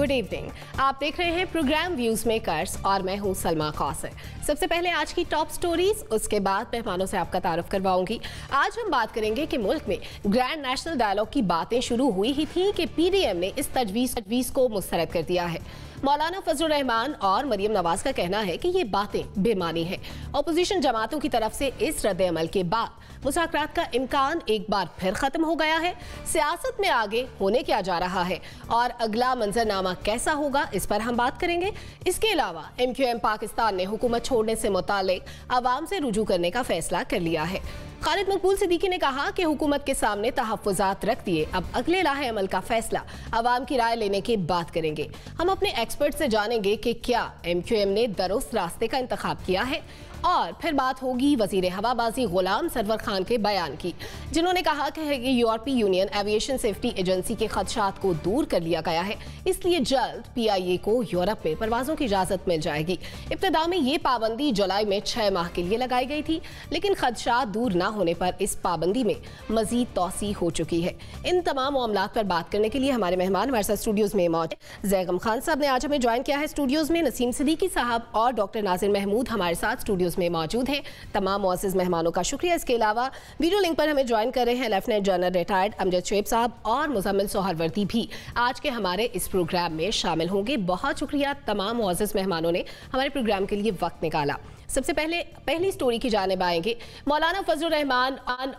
Good evening. आप देख रहे हैं प्रोग्राम व्यूज मेकर्स और मैं हूं सलमा कौसर। सबसे पहले आज की टॉप स्टोरीज, उसके बाद मेहमानों से आपका तारुफ करवाऊंगी। आज हम बात करेंगे कि मुल्क में ग्रैंड नेशनल डायलॉग की बातें शुरू हुई ही थी कि पीडीएम ने इस तजवीज को मुस्तरद कर दिया है। मौलाना फजलुर रहमान और मरियम नवाज का कहना है कि ये बातें बेमानी है। अपोजिशन जमातों की तरफ से इस रद्द अमल के बाद मुज़ाकरात का इम्कान एक बार फिर खत्म हो गया है। सियासत में आगे होने क्या जा रहा है और अगला मंजरनामा कैसा होगा, इस पर हम बात करेंगे। इसके अलावा MQM पाकिस्तान ने हुकूमत छोड़ने से मुतालिक अवाम से रुजू करने का फैसला कर लिया है। खालिद मकबूल सिद्दीकी ने कहा कि हुकूमत के सामने तहफ़्फ़ुज़ात रख दिए, अब अगले लाहे अमल का फैसला अवाम की राय लेने की बात करेंगे। हम अपने एक्सपर्ट से जानेंगे कि क्या MQM ने दुरुस्त रास्ते का इंतखाब किया है। और फिर बात होगी वजीर हवाबाजी गुलाम सरवर खान के बयान की, जिन्होंने कहा कि यूरोपीय यूनियन एविएशन सेफ्टी एजेंसी के खदशात को दूर कर लिया गया है, इसलिए जल्द PIA को यूरोप में परवाजों की इजाजत मिल जाएगी। इब्तिदा में ये पाबंदी जुलाई में 6 माह के लिए लगाई गई थी, लेकिन खदशात दूर न होने पर इस पाबंदी में मजीद तोसी हो चुकी है। इन तमाम मामलात पर बात करने के लिए हमारे मेहमान हमारे साथ स्टूडियोज में मौजूद। जैगम खान साहब ने आज हमें ज्वाइन किया है स्टूडियोज में, नसीम सिद्दीकी साहब और डॉक्टर नाजिर महमूद हमारे साथ स्टूडियोज में मौजूद हैं। तमाम मुअज़्ज़िज़ मेहमानों का शुक्रिया। इसके अलावा वीडियो लिंक पर हमें ज्वाइन कर रहे हैं lieutenant general retired Amjad Shoaib साहब और मुज़म्मिल सोहरवर्दी भी आज के हमारे इस प्रोग्राम में शामिल होंगे। बहुत शुक्रिया तमाम मुअज़्ज़िज़ मेहमानों ने हमारे प्रोग्राम के लिए वक्त निकाला। सबसे पहले पहली स्टोरी की जानिब आएंगे। मौलाना फजलुर रहमान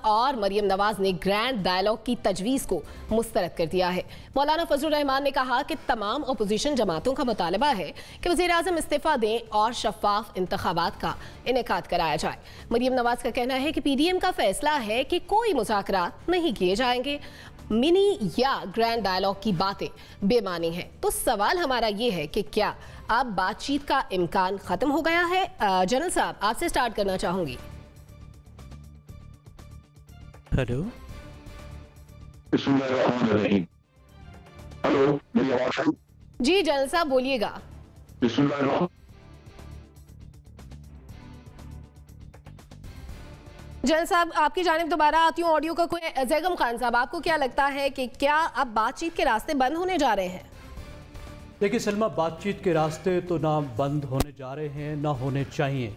और मरियम नवाज ने ग्रैंड डायलॉग की तजवीज़ को मुस्तरद कर दिया है। मौलाना फजलुर रहमान ने कहा कि तमाम अपोजिशन जमातों का मुतालबा है कि वज़ीर-ए-आज़म इस्तीफ़ा दें और शफाफ इंतखाबात का इनेकाद कराया जाए। मरियम नवाज का कहना है कि PDM का फैसला है कि कोई मुज़ाकरात नहीं किए जाएंगे। मिनी या ग्रैंड डायलॉग की बातें बेमानी है। तो सवाल हमारा ये है कि क्या अब बातचीत का इम्कान खत्म हो गया है? जनरल साहब, आपसे स्टार्ट करना चाहूंगी। हेलो, हेलो, मेरी आवाज? जी जनरल साहब बोलिएगा। जनरल साहब आपकी जानिब दोबारा आती हूँ ऑडियो का कोई। जैगम खान साहब, आपको क्या लगता है कि क्या अब बातचीत के रास्ते बंद होने जा रहे हैं? देखिए सलमा, बातचीत के रास्ते तो ना बंद होने जा रहे हैं ना होने चाहिए।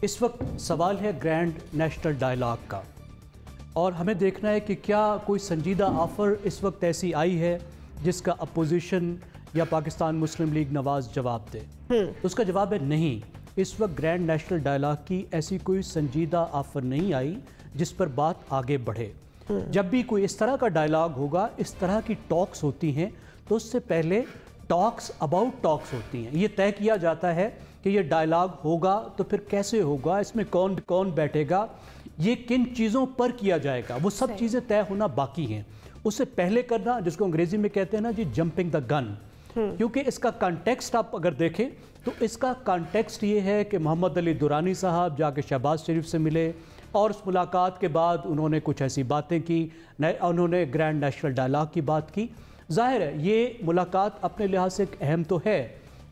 इस वक्त सवाल है ग्रैंड नेशनल डायलॉग का, और हमें देखना है कि क्या कोई संजीदा ऑफ़र इस वक्त ऐसी आई है जिसका अपोजिशन या पाकिस्तान मुस्लिम लीग नवाज जवाब दे। उसका जवाब है नहीं। इस वक्त ग्रैंड नेशनल डायलॉग की ऐसी कोई संजीदा ऑफ़र नहीं आई जिस पर बात आगे बढ़े। जब भी कोई इस तरह का डायलॉग होगा, इस तरह की टॉक्स होती हैं, तो उससे पहले टॉक्स अबाउट टॉक्स होती हैं। ये तय किया जाता है कि ये डायलॉग होगा तो फिर कैसे होगा, इसमें कौन कौन बैठेगा, ये किन चीज़ों पर किया जाएगा, वो सब चीज़ें तय होना बाकी हैं। उससे पहले करना, जिसको अंग्रेज़ी में कहते हैं ना जी, जंपिंग द गन। क्योंकि इसका कॉन्टेक्स्ट आप अगर देखें तो इसका कॉन्टेक्स्ट ये है कि मोहम्मद अली दुरानी साहब जाके शहबाज शरीफ से मिले और उस मुलाकात के बाद उन्होंने कुछ ऐसी बातें की, उन्होंने ग्रैंड नेशनल डायलॉग की बात की। ज़ाहिर है ये मुलाकात अपने लिहाज से एक अहम तो है,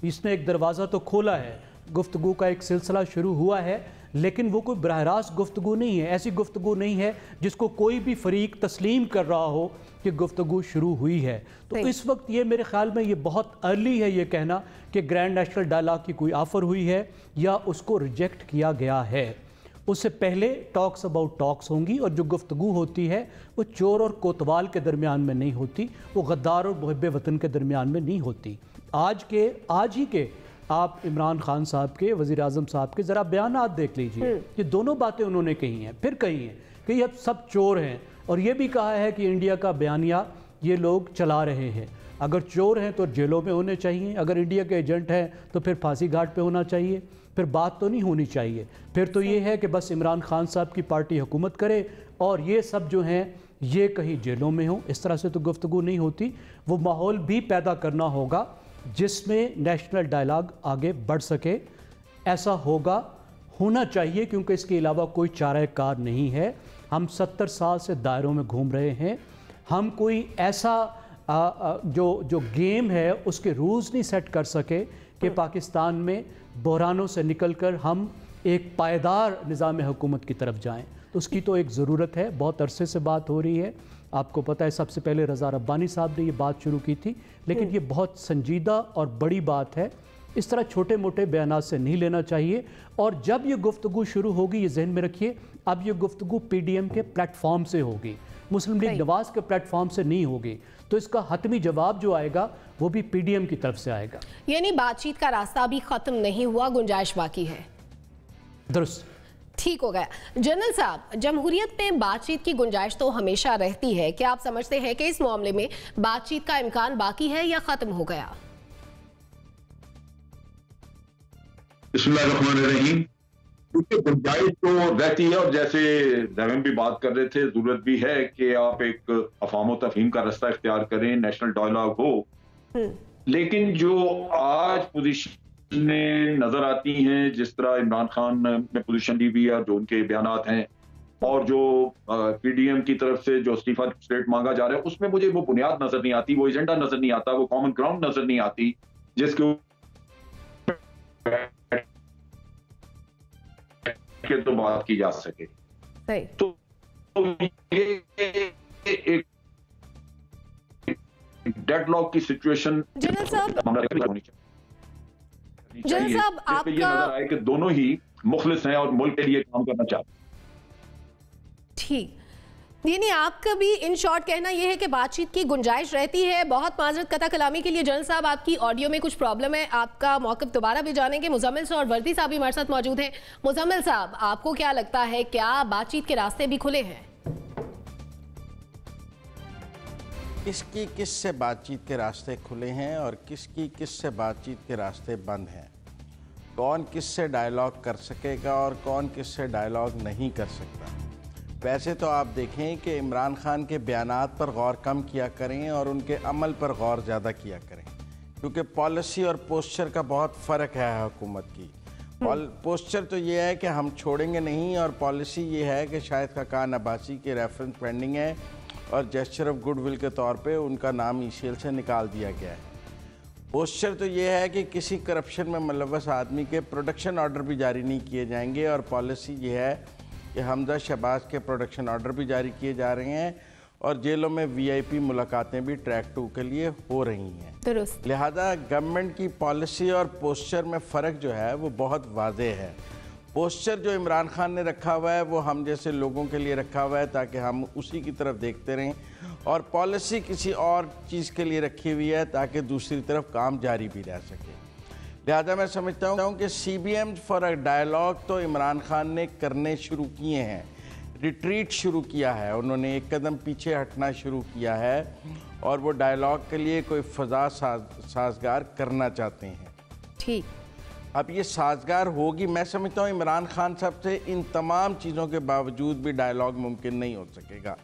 इसने एक दरवाज़ा तो खोला है, गुफ्तगू का एक सिलसिला शुरू हुआ है, लेकिन वो कोई बरह रास्त गुफ्तगू नहीं है। ऐसी गुफ्तगू नहीं है जिसको कोई भी फरीक तस्लीम कर रहा हो कि गुफ्तगू शुरू हुई है। तो इस वक्त ये मेरे ख्याल में ये बहुत अर्ली है ये कहना कि ग्रैंड नेशनल डायलॉग की कोई ऑफ़र हुई है या उसको रिजेक्ट किया गया है। उससे पहले टॉक्स अबाउट टॉक्स होंगी, और जो गुफ्तगू होती है वो चोर और कोतवाल के दरमियान में नहीं होती, वो गद्दार और मुहिब्बे वतन के दरमियान में नहीं होती। आज ही के आप इमरान खान साहब के, वज़ीर-ए-आज़म साहब के ज़रा बयानात देख लीजिए। ये दोनों बातें उन्होंने कही हैं, फिर कही हैं कि अब सब चोर हैं, और ये भी कहा है कि इंडिया का बयानिया ये लोग चला रहे हैं। अगर चोर हैं तो जेलों में होने चाहिए, अगर इंडिया के एजेंट हैं तो फिर फांसी घाट पे होना चाहिए, फिर बात तो नहीं होनी चाहिए। फिर तो ये है कि बस इमरान खान साहब की पार्टी हुकूमत करे और ये सब जो हैं ये कहीं जेलों में हों। इस तरह से तो गुफ्तगू नहीं होती। वो माहौल भी पैदा करना होगा जिसमें नेशनल डायलॉग आगे बढ़ सके। ऐसा होना चाहिए, क्योंकि इसके अलावा कोई चाराकार नहीं है। हम 70 साल से दायरों में घूम रहे हैं। हम कोई ऐसा जो गेम है उसके रूल्स नहीं सेट कर सके कि पाकिस्तान में बहरानों से निकलकर हम एक पायदार निज़ाम हुकूमत की तरफ जाएं। उसकी तो एक ज़रूरत है। बहुत अरसे से बात हो रही है आपको पता है सबसे पहले रज़ा रब्बानी साहब ने ये बात शुरू की थी, लेकिन ये बहुत संजीदा और बड़ी बात है। इस तरह छोटे मोटे बयानात से नहीं लेना चाहिए। और जब ये गुफ्तगू शुरू होगी, ये जहन में रखिए, अब ये गुफ्तगू PDM के प्लेटफॉर्म से होगी, मुस्लिम लीग नवाज के प्लेटफॉर्म से नहीं होगी। तो इसका हतमी जवाब जो आएगा वो भी PDM की तरफ से आएगा। यानी बातचीत का रास्ता अभी खत्म नहीं हुआ, गुंजाइश बाकी है। दुरुस्त, ठीक हो गया। जनरल साहब, जमहूरियत में बातचीत की गुंजाइश तो हमेशा रहती है, क्या आप समझते हैं कि इस मामले में बातचीत का इम्कान बाकी है या खत्म हो गया? बिस्मिल्लाहिर्रहमानिर्रहीम। क्योंकि गुंजाइश तो रहती है, और जैसे जमीन भी बात कर रहे थे, जरूरत भी है कि आप एक अफाम तफहीम का रास्ता इख्तियार करें, नेशनल डायलॉग हो। लेकिन जो आज पोजीशन नजर आती हैं, जिस तरह इमरान खान ने पोजीशन ली हुई है, जो उनके बयानात हैं, और जो PDM की तरफ से जो इस्तीफा स्टेट मांगा जा रहा है, उसमें मुझे वो बुनियाद नजर नहीं आती, वो एजेंडा नजर नहीं आता, वो कॉमन ग्राउंड नजर नहीं आती जिसके तो बात की जा सके। तो ये एक डेडलॉक की सिचुएशन जनरल साहब, आपका ये नजर आए कि दोनों ही मुखलिस हैं और मुल्क के लिए काम करना चाहते हैं। ठीक, यानी आपका भी इन शॉर्ट कहना यह है कि बातचीत की गुंजाइश रहती है। बहुत माजरत कता कलामी के लिए जनरल साहब, आपकी ऑडियो में कुछ प्रॉब्लम है, आपका मौक़िफ़ दोबारा भी जानेंगे। मुजम्मिल साहब और वर्दी साहब भी हमारे साथ मौजूद हैं। मुजम्मिल साहब, आपको क्या लगता है, क्या बातचीत के रास्ते भी खुले हैं? किसकी किस से बातचीत के रास्ते खुले हैं और किसकी किस से बातचीत के रास्ते बंद हैं? कौन किस से डायलॉग कर सकेगा और कौन किस से डायलॉग नहीं कर सकता? वैसे तो आप देखें कि इमरान खान के बयानात पर गौर कम किया करें और उनके अमल पर गौर ज़्यादा किया करें, क्योंकि पॉलिसी और पोस्चर का बहुत फ़र्क है हुकूमत की। पोस्चर तो ये है कि हम छोड़ेंगे नहीं, और पॉलिसी ये है कि शाहिद खाकान अब्बासी के रेफरेंस पेंडिंग है और जेस्चर ऑफ गुडविल के तौर पे उनका नाम ECL से निकाल दिया गया है। पोस्चर तो ये है कि किसी करप्शन में मुलव्वस आदमी के प्रोडक्शन ऑर्डर भी जारी नहीं किए जाएंगे, और पॉलिसी ये है कि हमजा शहबाज के प्रोडक्शन ऑर्डर भी जारी किए जा रहे हैं, और जेलों में VIP मुलाकातें भी ट्रैक 2 के लिए हो रही हैं। लिहाजा गवर्नमेंट की पॉलिसी और पोस्चर में फ़र्क जो है वो बहुत वाज़ेह है। पोस्चर जो इमरान खान ने रखा हुआ है वो हम जैसे लोगों के लिए रखा हुआ है ताकि हम उसी की तरफ देखते रहें, और पॉलिसी किसी और चीज़ के लिए रखी हुई है ताकि दूसरी तरफ काम जारी भी रह सके। लिहाजा मैं समझता हूँ कि CBM फॉर अ डायलॉग तो इमरान खान ने करने शुरू किए हैं, रिट्रीट शुरू किया है, उन्होंने एक कदम पीछे हटना शुरू किया है, और वो डायलॉग के लिए कोई फ़ज़ा साजगार करना चाहते हैं। ठीक, अब ये साजगार होगी, मैं समझता हूँ इमरान खान साहब से इन तमाम चीज़ों के बावजूद भी डायलॉग मुमकिन नहीं हो सकेगा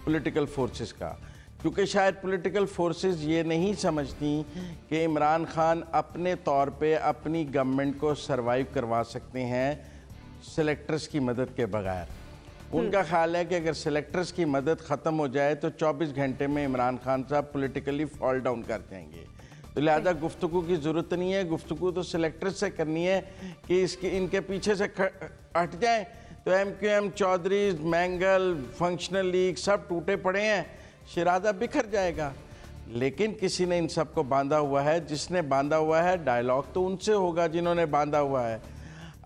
पॉलिटिकल फोर्सेस का, क्योंकि शायद पॉलिटिकल फोर्सेस ये नहीं समझती कि इमरान खान अपने तौर पे अपनी गवर्नमेंट को सरवाइव करवा सकते हैं सेलेक्टर्स की मदद के बगैर। उनका ख्याल है कि अगर सेलेक्टर्स की मदद ख़त्म हो जाए तो 24 घंटे में इमरान खान साहब पॉलिटिकली फॉल डाउन कर जाएंगे। तो लिहाजा गुफ्तगू की ज़रूरत नहीं है, गुफ्तगू तो सेलेक्टर्स से करनी है कि इनके पीछे से हट जाएँ। तो MQM, Chaudhry, Mengal, functional league सब टूटे पड़े हैं, शरादा बिखर जाएगा। लेकिन किसी ने इन सब को बांधा हुआ है, जिसने बांधा हुआ है डायलॉग तो उनसे होगा जिन्होंने बांधा हुआ है।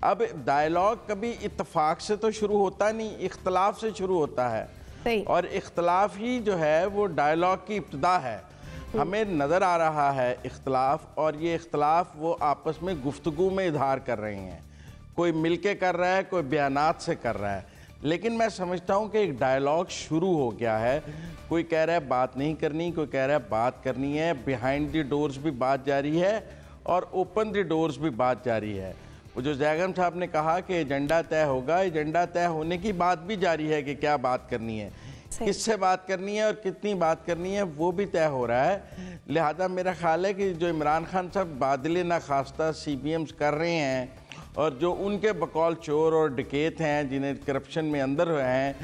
अब डायलॉग कभी इत्तफाक से तो शुरू होता नहीं, इख्तलाफ से शुरू होता है, और इख्तलाफ ही जो है वो डायलॉग की इब्तिदा है। हमें नज़र आ रहा है इख्तलाफ, और ये इख्तलाफ वो आपस में गुफ्तगू में इजहार कर रहे हैं, कोई मिलके कर रहा है, कोई बयानात से कर रहा है। लेकिन मैं समझता हूँ कि एक डायलॉग शुरू हो गया है, कोई कह रहा है बात नहीं करनी, कोई कह रहा है बात करनी है, बिहाइंड द डोर्स भी बात जारी है और ओपन द डोर्स भी बात जारी है। वो जो जैगम साहब ने कहा कि एजेंडा तय होगा, एजेंडा तय होने की बात भी जारी है कि क्या बात करनी है, किससे बात करनी है और कितनी बात करनी है, वो भी तय हो रहा है। लिहाजा मेरा ख्याल है कि जो इमरान खान साहब बादल नाखास्ता CBMs कर रहे हैं, और जो उनके बकौल चोर और डकैत हैं जिन्हें करप्शन में अंदर हुए हैं,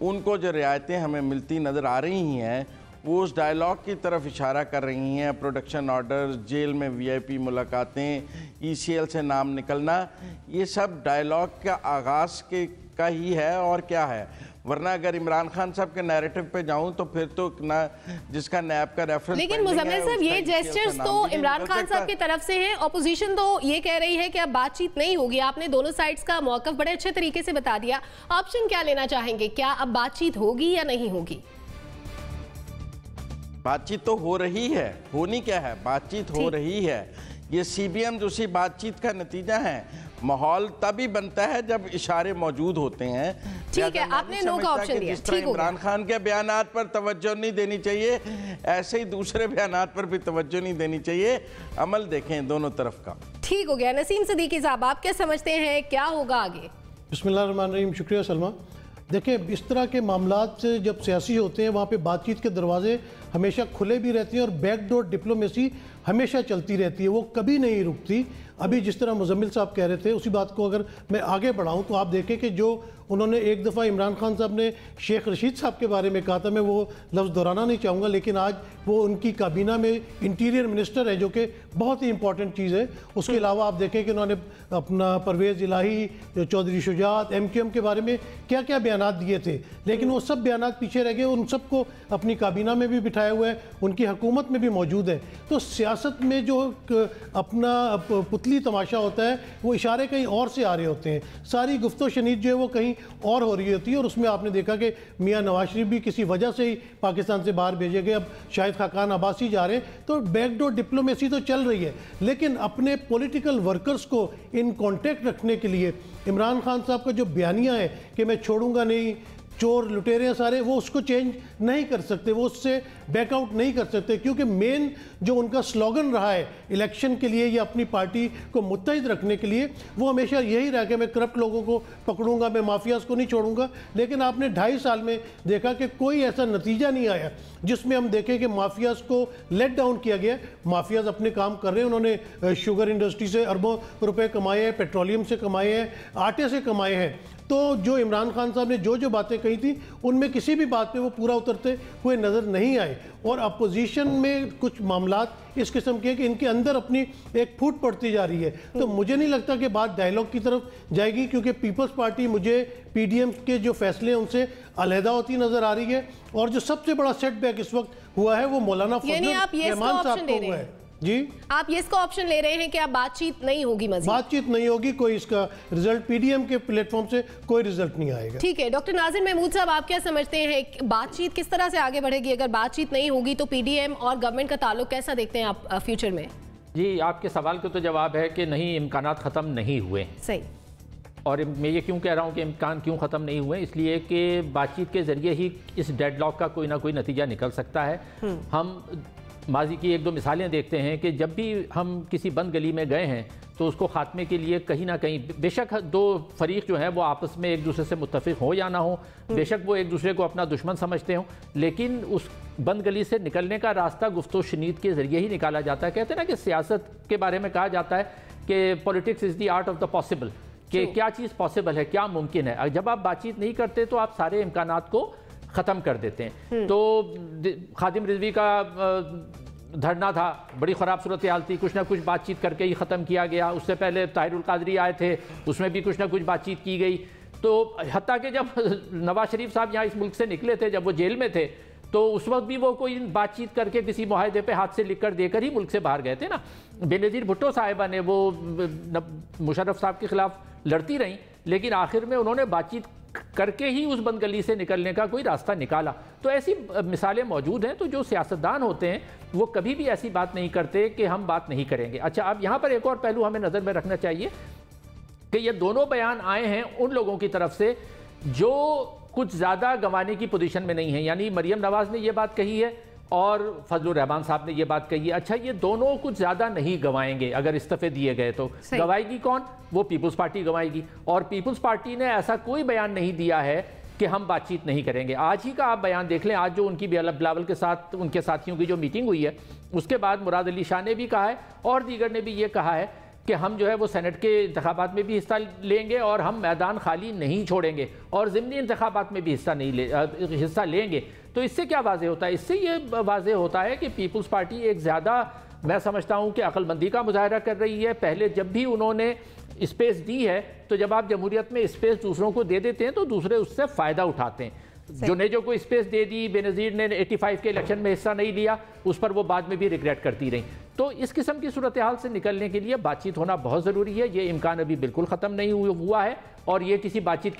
उनको जो रियायतें हमें मिलती नज़र आ रही हैं, वो उस डायलॉग की तरफ इशारा कर रही हैं। प्रोडक्शन ऑर्डर, जेल में वीआईपी मुलाकातें, ईसीएल से नाम निकलना, ये सब डायलॉग का आगाज़ का ही है और क्या है। वरना अगर इमरान खान साहब के नैरेटिव पे जाऊं तो फिर तो ना जिसका नैब का रेफरेंस, लेकिन मुजम्मिल साहब ये जेस्चर्स तो इमरान खान साहब की तरफ से हैं। ऑपोजिशन तो ये कह रही है कि अब बातचीत नहीं होगी। आपने दोनों साइड्स का मौक़िफ़ बड़े अच्छे तरीके से बता दिया। ऑप्शन क्या लेना चाहेंगे, क्या अब बातचीत होगी या नहीं होगी? बातचीत तो हो रही है, होनी क्या है, बातचीत हो रही है। ये सीबीएम उसी बातचीत का नतीजा है। माहौल तभी बनता है जब इशारे मौजूद होते हैं। ठीक है, आपने नो का ऑप्शन दिया। जिस तरह इमरान खान के बयानात पर तवज्जो नहीं देनी चाहिए, ऐसे ही दूसरे बयानात पर भी तवज्जो नहीं देनी चाहिए। अमल देखें दोनों तरफ का। ठीक हो गया। नसीम सिद्दीकी साहब, आप क्या समझते हैं, क्या होगा आगे? बिस्मिल्लाहिर्रहमानिर्रहीम। शुक्रिया सलमा। देखिए, इस तरह के मामलात से जब सियासी होते हैं वहाँ पे बातचीत के दरवाजे हमेशा खुले भी रहते हैं और बैकडोर डिप्लोमेसी हमेशा चलती रहती है, वो कभी नहीं रुकती। अभी जिस तरह मुजम्मिल साहब कह रहे थे उसी बात को अगर मैं आगे बढ़ाऊं तो आप देखें कि जो उन्होंने एक दफ़ा इमरान खान साहब ने शेख रशीद साहब के बारे में कहा था, मैं वो लफ्ज़ दोहराना नहीं चाहूँगा, लेकिन आज वो उनकी काबीना में इंटीरियर मिनिस्टर है, जो कि बहुत ही इंपॉर्टेंट चीज़ है। उसके अलावा आप देखें कि उन्होंने अपना परवेज़ इलाही, चौधरी शुजात, MQM के बारे में क्या क्या बयानात दिए थे, लेकिन वो सब बयानात पीछे रह गए। उन सबको अपनी काबीना में भी बिठाया हुआ है, उनकी हुकूमत में भी मौजूद है। तो सियासत में जो अपना पुतली तमाशा होता है वो इशारे कहीं और से आ रहे होते हैं। सारी गुफ्तो शनीद जो है वो कहीं और हो रही होती है। और उसमें आपने देखा कि मियाँ नवाज शरीफ भी किसी वजह से ही पाकिस्तान से बाहर भेजे गए, अब शायद खाकान अब्बासी जा रहे हैं। तो बैकडोर डिप्लोमेसी तो चल रही है, लेकिन अपने पॉलिटिकल वर्कर्स को इन कॉन्टेक्ट रखने के लिए इमरान खान साहब का जो बयानिया है कि मैं छोड़ूंगा नहीं, चोर लुटेरे हैं सारे, वो उसको चेंज नहीं कर सकते, वो उससे बैकआउट नहीं कर सकते, क्योंकि मेन जो उनका स्लोगन रहा है इलेक्शन के लिए या अपनी पार्टी को मुत्तहिद रखने के लिए, वो हमेशा यही रहा कि मैं करप्ट लोगों को पकड़ूंगा, मैं माफियाज को नहीं छोड़ूंगा। लेकिन आपने 2.5 साल में देखा कि कोई ऐसा नतीजा नहीं आया जिसमें हम देखें कि माफियाज को लेट डाउन किया गया। माफियाज अपने काम कर रहे हैं, उन्होंने शुगर इंडस्ट्री से अरबों रुपए कमाए हैं, पेट्रोलियम से कमाए हैं, आटे से कमाए हैं। तो जो इमरान खान साहब ने जो बातें कही थी उनमें किसी भी बात पे वो पूरा उतरते हुए नज़र नहीं आए। और अपोजिशन में कुछ मामलात इस किस्म के कि इनके अंदर अपनी एक फूट पड़ती जा रही है। तो मुझे नहीं लगता कि बात डायलॉग की तरफ जाएगी, क्योंकि पीपल्स पार्टी मुझे PDM के जो फैसले हैं उनसे अलहदा होती नज़र आ रही है। और जो सबसे बड़ा सेटबैक इस वक्त हुआ है वो मौलाना फजल रहमान साहब को हुआ है। जी, आप ये इसका ऑप्शन ले रहे हैं कि अब बातचीत नहीं होगी, मज़ीद बातचीत नहीं होगी, कोई इसका रिजल्ट PDM के प्लेटफॉर्म से कोई रिजल्ट नहीं आएगा। ठीक है, डॉक्टर नाजिर महमूद साहब, आप क्या समझते हैं बातचीत किस तरह से आगे बढ़ेगी? अगर बातचीत नहीं होगी तो PDM और गवर्नमेंट का ताल्लुक कैसा देखते हैं आप फ्यूचर में? जी, आपके सवाल का तो जवाब है कि नहीं, इम्कानात ख़त्म नहीं हुए। सही। और मैं ये क्यों कह रहा हूँ कि इम्कान क्यों ख़त्म नहीं हुए, इसलिए कि बातचीत के ज़रिए ही इस डेडलॉक का कोई ना कोई नतीजा निकल सकता है। हम माजी की 1-2 मिसालें देखते हैं कि जब भी हम किसी बंद गली में गए हैं तो उसको ख़ात्मे के लिए कहीं ना कहीं, बेशक 2 फरीक जो हैं वो आपस में एक दूसरे से मुत्तफिक हो या ना हो, बेशक वो एक दूसरे को अपना दुश्मन समझते हों, लेकिन उस बंद गली से निकलने का रास्ता गुफ्तो शनीद के ज़रिए ही निकाला जाता है। कहते हैं ना कि सियासत के बारे में कहा जाता है कि politics is the art of the possible, कि क्या चीज़ पॉसिबल है, क्या मुमकिन है। जब आप बातचीत नहीं करते तो आप सारे इम्कानात को ख़त्म कर देते हैं। तो खादिम रिजवी का धरना था, बड़ी ख़राब सूरत हाल थी, कुछ ना कुछ बातचीत करके ही ख़त्म किया गया। उससे पहले ताहिरुल कादरी आए थे, उसमें भी कुछ ना कुछ बातचीत की गई। तो हत्ता कि जब नवाज शरीफ साहब यहाँ इस मुल्क से निकले थे, जब वो जेल में थे, तो उस वक्त भी वो कोई बातचीत करके किसी मुआहदे पे हाथ से लिख कर देकर ही मुल्क से बाहर गए थे ना। बेनज़ीर भुट्टो साहिबा ने वो मुशर्रफ साहब के ख़िलाफ़ लड़ती रहीं, लेकिन आखिर में उन्होंने बातचीत करके ही उस बंद गली से निकलने का कोई रास्ता निकाला। तो ऐसी मिसालें मौजूद हैं। तो जो सियासतदान होते हैं वो कभी भी ऐसी बात नहीं करते कि हम बात नहीं करेंगे। अच्छा, अब यहाँ पर एक और पहलू हमें नज़र में रखना चाहिए कि ये दोनों बयान आए हैं उन लोगों की तरफ से जो कुछ ज़्यादा गंवाने की पोजीशन में नहीं है। यानी मरियम नवाज़ ने ये बात कही है और फजलुर रहमान साहब ने ये बात कही है। अच्छा, ये दोनों कुछ ज़्यादा नहीं गंवाएंगे अगर इस्तीफे दिए गए तो। गंवाएगी कौन? वो पीपल्स पार्टी गंवाएगी। और पीपल्स पार्टी ने ऐसा कोई बयान नहीं दिया है कि हम बातचीत नहीं करेंगे। आज ही का आप बयान देख लें, आज जो उनकी बिलावल के साथ उनके साथियों की जो मीटिंग हुई है, उसके बाद मुराद अली शाह ने भी कहा है और दीगर ने भी ये कहा है कि हम जो है वो सेनेट के इंतखाबात में भी हिस्सा लेंगे और हम मैदान खाली नहीं छोड़ेंगे और ज़िमनी इंतखाबात में भी हिस्सा लेंगे। तो इससे क्या वाज़े होता है? इससे ये वाज़े होता है कि पीपल्स पार्टी एक ज़्यादा, मैं समझता हूँ कि अक्लमंदी का मुजाहरा कर रही है। पहले जब भी उन्होंने स्पेस दी है तो जब आप जमहूरियत में स्पेस दूसरों को दे देते हैं तो दूसरे उससे फ़ायदा उठाते हैं। जुनेजो को स्पेस दे दी, बेनज़ीर ने 85 के इलेक्शन में हिस्सा नहीं लिया, उस पर वो बाद में भी रिग्रेट करती रही। तो इस किस्म की सूरत हाल से निकलने के लिए बातचीत होना बहुत ज़रूरी है। ये इम्कान अभी बिल्कुल ख़त्म नहीं हुआ है और ये किसी बातचीत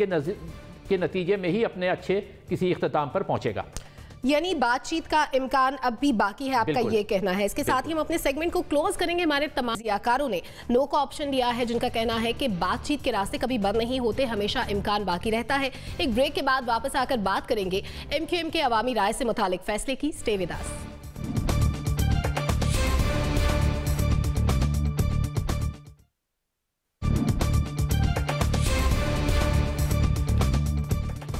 के नतीजे में ही अपने अच्छे किसी इख्तिताम पर पहुँचेगा। यानी बातचीत का इम्कान अब भी बाकी है, आपका ये कहना है। इसके साथ ही हम अपने सेगमेंट को क्लोज करेंगे। हमारे तमाम ज़ियाकारों ने नो का ऑप्शन दिया है, जिनका कहना है कि बातचीत के रास्ते कभी बंद नहीं होते, हमेशा इम्कान बाकी रहता है। एक ब्रेक के बाद वापस आकर बात करेंगे MQM के अवामी राय से मुतालिक फैसले की। Stay with us.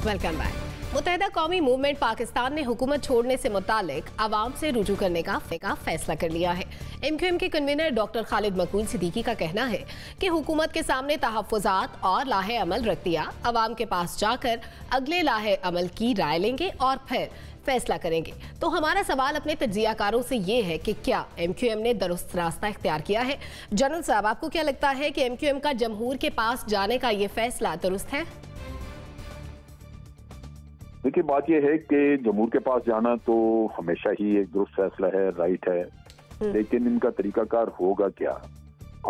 Welcome back. Muttahida Qaumi Movement Pakistan ने हुकूमत छोड़ने से मुतालिक आवाम से रुजू करने का फैसला कर लिया है। MQM के कन्वीनर डॉक्टर खालिद मकबूल सिद्दीकी का कहना है कि हुकूमत के सामने तहफ़्फ़ुज़ात और लाहे अमल रख दिया, आवाम के पास जाकर अगले लाहे अमल की राय लेंगे और फिर फैसला करेंगे। तो हमारा सवाल अपने तज्ज़ियाकारों से ये है कि क्या MQM ने दुरुस्त रास्ता इख्तियार किया है? जनरल साहब, आपको क्या लगता है कि MQM का जमहूर के पास जाने का ये फैसला दुरुस्त है? देखिए, बात यह है कि जमहूर के पास जाना तो हमेशा ही एक दुरुस्त फैसला है, राइट है, लेकिन इनका तरीकाकार होगा क्या?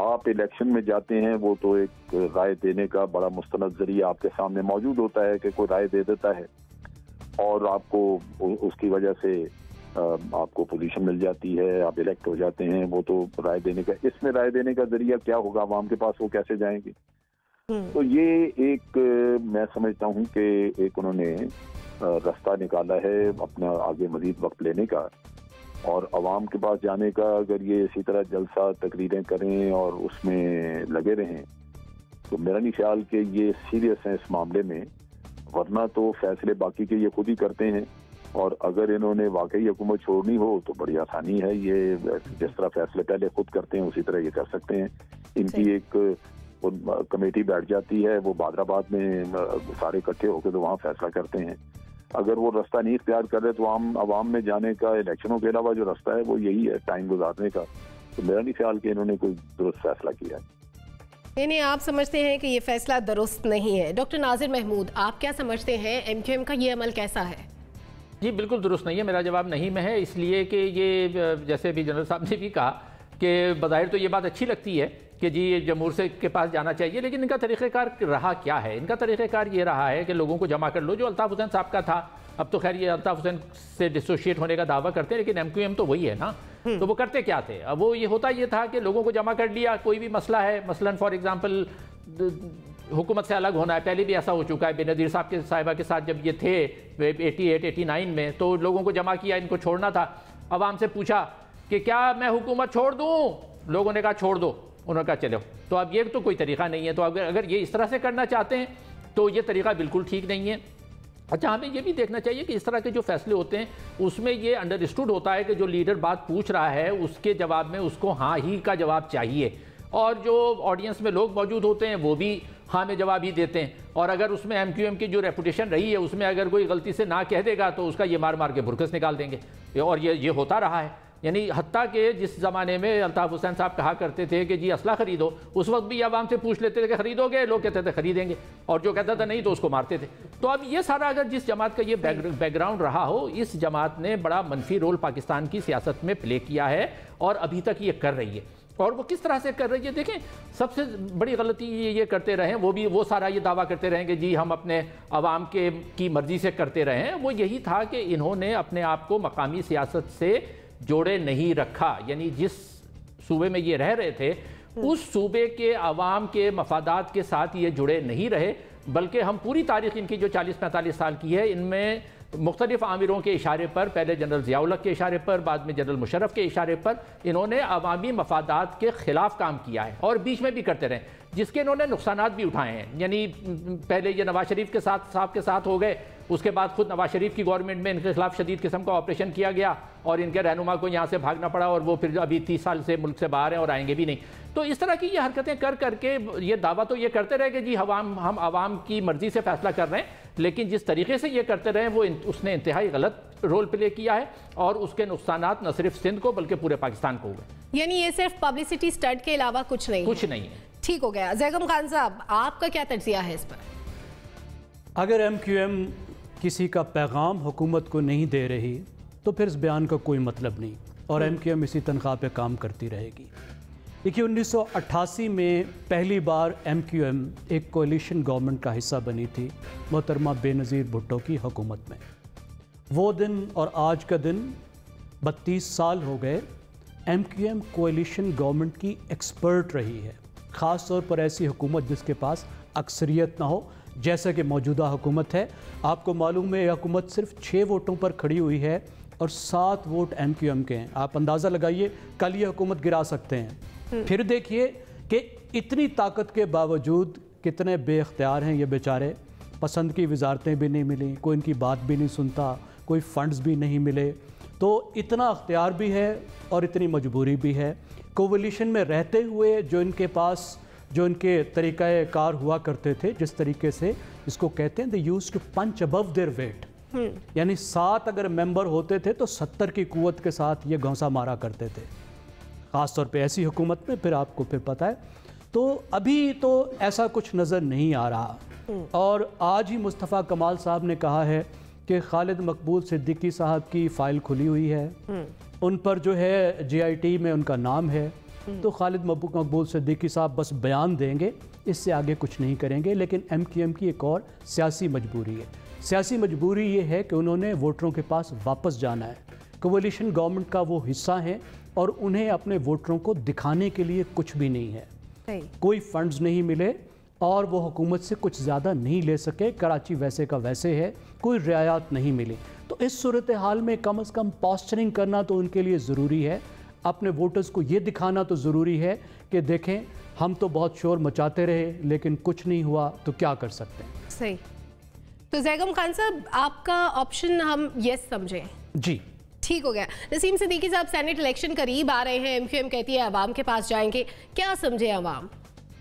आप इलेक्शन में जाते हैं, वो तो एक राय देने का बड़ा मुस्तनद जरिया आपके सामने मौजूद होता है कि कोई राय दे देता है और आपको उसकी वजह से आपको पोजीशन मिल जाती है, आप इलेक्ट हो जाते हैं। वो तो राय देने का, इसमें राय देने का जरिया क्या होगा आवाम के पास, वो कैसे जाएंगे? तो ये एक मैं समझता हूँ कि एक उन्होंने रास्ता निकाला है अपना आगे मजीद वक्त लेने का और अवाम के पास जाने का। अगर ये इसी तरह जलसा तकरीरें करें और उसमें लगे रहें तो मेरा नहीं ख्याल कि ये सीरियस है इस मामले में, वरना तो फैसले बाकी के ये खुद ही करते हैं। और अगर इन्होंने वाकई हुकूमत छोड़नी हो तो बड़ी आसानी है, ये जिस तरह फैसले पहले खुद करते हैं उसी तरह ये कर सकते हैं। इनकी एक कमेटी बैठ जाती है, वो बादराबाद में सारे इकट्ठे होकर तो वहाँ फैसला करते हैं। अगर वो रास्ता नहीं इख्तियार कर रहे तो आवाम में जाने का, इलेक्शनों के अलावा जो रास्ता है वो यही है, टाइम गुजारने का। तो मेरा नहीं ख्याल कि इन्होंने कोई दुरुस्त फैसला किया है। नहीं, आप समझते हैं कि ये फैसला दुरुस्त नहीं है। डॉक्टर नाजिर महमूद, आप क्या समझते हैं, MQM का ये अमल कैसा है? जी बिल्कुल दुरुस्त नहीं है। मेरा जवाब नहीं में है, इसलिए कि ये जैसे भी जनरल साहब ने भी कहा कि बज़ाहिर तो ये बात अच्छी लगती है कि जी जमहूर से के पास जाना चाहिए, लेकिन इनका तरीक़ेकार रहा क्या है? इनका तरीक़ेकार ये रहा है कि लोगों को जमा कर लो, जो अल्ताफ़ हुसैन साहब का था। अब तो खैर ये अल्ताफ़ हुसैन से डिसोशिएट होने का दावा करते हैं, लेकिन MQM तो वही है ना। तो वो करते क्या थे? अब वो ये होता ये था कि लोगों को जमा कर लिया, कोई भी मसला है, मसलन फॉर एग्जाम्पल हुकूमत से अलग होना है, पहले भी ऐसा हो चुका है। बेनज़ीर साहब के साहिबा के साथ जब ये थे 88-89 में, तो लोगों को जमा किया, इनको छोड़ना था। आवाम से पूछा कि क्या मैं हुकूमत छोड़ दूँ? लोगों ने कहा छोड़ दो, उन्होंने कहा चलो। तो अब ये तो कोई तरीका नहीं है। तो अगर ये इस तरह से करना चाहते हैं तो ये तरीका बिल्कुल ठीक नहीं है। अच्छा, हमें ये भी देखना चाहिए कि इस तरह के जो फैसले होते हैं उसमें ये अंडरस्टूड होता है कि जो लीडर बात पूछ रहा है उसके जवाब में उसको हाँ ही का जवाब चाहिए, और जो ऑडियंस में लोग मौजूद होते हैं वो भी हाँ में जवाब ही देते हैं। और अगर उसमें MQM की जो रेपुटेशन रही है उसमें अगर कोई गलती से ना कह देगा तो उसका ये मार मार के भुरकस निकाल देंगे, और ये होता रहा है। यानी हत्ता के जिस ज़माने में अल्ताफ़ हुसैन साहब कहा करते थे कि जी असला खरीदो, उस वक्त भी आवाम से पूछ लेते थे कि खरीदोगे, लोग कहते थे खरीदेंगे, और जो कहता था नहीं तो उसको मारते थे। तो अब ये सारा अगर जिस जमात का ये बैकग्राउंड रहा हो, इस जमात ने बड़ा मनफी रोल पाकिस्तान की सियासत में प्ले किया है और अभी तक ये कर रही है। और वो किस तरह से कर रही है देखें, सबसे बड़ी गलती ये करते रहे, वो सारा ये दावा करते रहें कि जी हम अपने अवाम की मर्जी से करते रहे। वो यही था कि इन्होंने अपने आप को मकामी सियासत से जोड़े नहीं रखा। यानी जिस सूबे में ये रह रहे थे उस सूबे के अवाम के मफादात के साथ ये जुड़े नहीं रहे, बल्कि हम पूरी तारीख इनकी जो 40-45 साल की है इनमें मुख्तलिफ आमिरों के इशारे पर, पहले जनरल ज़ियाउल हक के इशारे पर, बाद में जनरल मुशर्रफ के इशारे पर इन्होंने अवामी मफादात के ख़िलाफ़ काम किया है और बीच में भी करते रहे, जिसके इन्होंने नुकसानात भी उठाए हैं। यानी पहले ये नवाज शरीफ के साथ हो गए, उसके बाद खुद नवाज शरीफ की गवर्नमेंट में इनके खिलाफ शदीद किस्म का ऑपरेशन किया गया और इनके रहनुमा को यहाँ से भागना पड़ा और वो फिर अभी 30 साल से मुल्क से बाहर हैं और आएंगे भी नहीं। तो इस तरह की ये हरकतें कर करके ये दावा तो ये करते रहे कि जी हम आवाम की मर्जी से फैसला कर रहे हैं, लेकिन जिस तरीके से ये करते रहे वो उसने इंतहाई गलत रोल प्ले किया है और उसके नुकसानात न सिर्फ सिंध को बल्कि पूरे पाकिस्तान को हुए। यानी ये सिर्फ पब्लिसिटी स्टंट के अलावा कुछ नहीं है। ठीक हो गया। ज़ैगम खान साहब, आपका क्या तज्जिया है इस पर? अगर MQM किसी का पैगाम हुकूमत को नहीं दे रही तो फिर इस बयान का कोई मतलब नहीं और MQM इसी तनख्वाह पे काम करती रहेगी। देखिए 1988 में पहली बार MQM एक कोalition गवर्नमेंट का हिस्सा बनी थी मोहतरमा बेनज़ीर भुट्टो की हुकूमत में। वो दिन और आज का दिन 32 साल हो गए। MQM कोalition गवर्नमेंट की एक्सपर्ट रही है, ख़ास तौर पर ऐसी हुकूमत जिसके पास अक्सरियत ना हो जैसा कि मौजूदा हुकूमत है। आपको मालूम है ये हुकूमत सिर्फ 6 वोटों पर खड़ी हुई है और 7 वोट MQM के हैं। आप अंदाज़ा लगाइए, कल ये हुकूमत गिरा सकते हैं। फिर देखिए कि इतनी ताकत के बावजूद कितने बेख्तियार हैं ये बेचारे। पसंद की वजारतें भी नहीं मिली, कोई इनकी बात भी नहीं सुनता, कोई फंड्स भी नहीं मिले, तो इतना अख्तियार भी है और इतनी मजबूरी भी है। कोलिशन में रहते हुए जो इनके तरीक़े कार हुआ करते थे, जिस तरीके से इसको कहते हैं they used to punch above their weight, यानी 7 अगर मेंबर होते थे तो 70 की कुव्वत के साथ ये घौंसा मारा करते थे, ख़ास तौर पे ऐसी हुकूमत में। फिर आपको फिर पता है, तो अभी तो ऐसा कुछ नज़र नहीं आ रहा। और आज ही मुस्तफ़ा कमाल साहब ने कहा है कि खालिद मकबूल सिद्दीकी साहब की फ़ाइल खुली हुई है, उन पर जो है GIT में उनका नाम है, तो खालिद मकबूल सिद्दीकी साहब बस बयान देंगे, इससे आगे कुछ नहीं करेंगे। लेकिन MQM की एक और सियासी मजबूरी है। सियासी मजबूरी ये है कि उन्होंने वोटरों के पास वापस जाना है। कोलिशन गवर्नमेंट का वो हिस्सा है और उन्हें अपने वोटरों को दिखाने के लिए कुछ भी नहीं है, कोई फंड्स नहीं मिले और वो हुकूमत से कुछ ज़्यादा नहीं ले सके। कराची वैसे का वैसे है, कोई रियायत नहीं मिली। तो इस सूरत हाल में कम से कम पोस्चरिंग करना तो उनके लिए ज़रूरी है, अपने वोटर्स को ये दिखाना तो ज़रूरी है कि देखें हम तो बहुत शोर मचाते रहे लेकिन कुछ नहीं हुआ, तो क्या कर सकते हैं। सही। तो ज़ैगम खान साहब, आपका ऑप्शन हम यस समझें? जी ठीक हो गया। नसीम सिद्दीकी साहब, सेनेट इलेक्शन करीब आ रहे हैं, MQM कहती है अवाम के पास जाएंगे, क्या समझे अवाम?